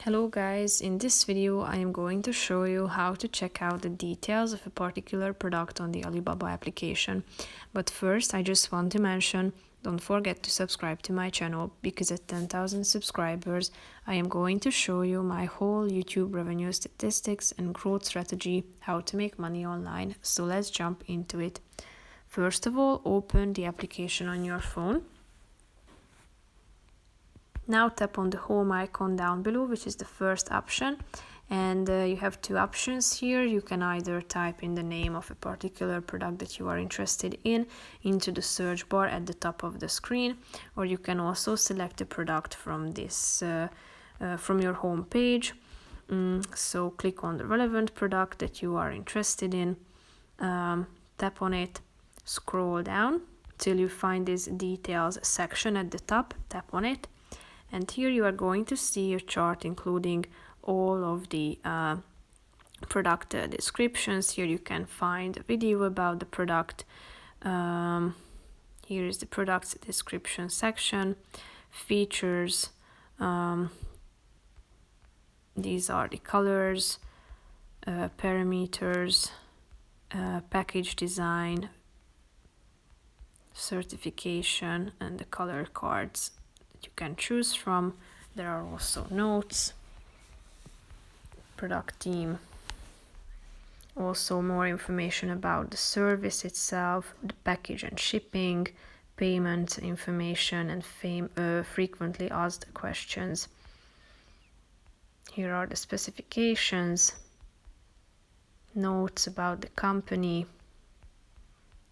Hello guys, in this video I am going to show you how to check out the details of a particular product on the Alibaba application. But first I just want to mention, don't forget to subscribe to my channel, because at 10,000 subscribers I am going to show you my whole YouTube revenue statistics and growth strategy, how to make money online. So let's jump into it. First of all, open the application on your phone. Now tap on the home icon down below, which is the first option, and you have two options here. You can either type in the name of a particular product that you are interested in into the search bar at the top of the screen, or you can also select a product from this from your home page. So click on the relevant product that you are interested in, tap on it, scroll down till you find this details section at the top, tap on it. And here you are going to see a chart including all of the product descriptions. Here you can find a video about the product. Here is the product's description section, features. These are the colors, parameters, package design, certification, and the color cards you can choose from. There are also notes, product team, also more information about the service itself, the package and shipping, payment information, and frequently asked questions. Here are the specifications, notes about the company,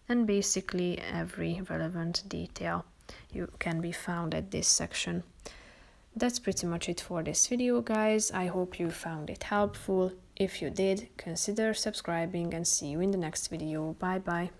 and basically every relevant detail you can be found at this section. That's pretty much it for this video, guys. I hope you found it helpful. If you did, consider subscribing, and see you in the next video. Bye bye.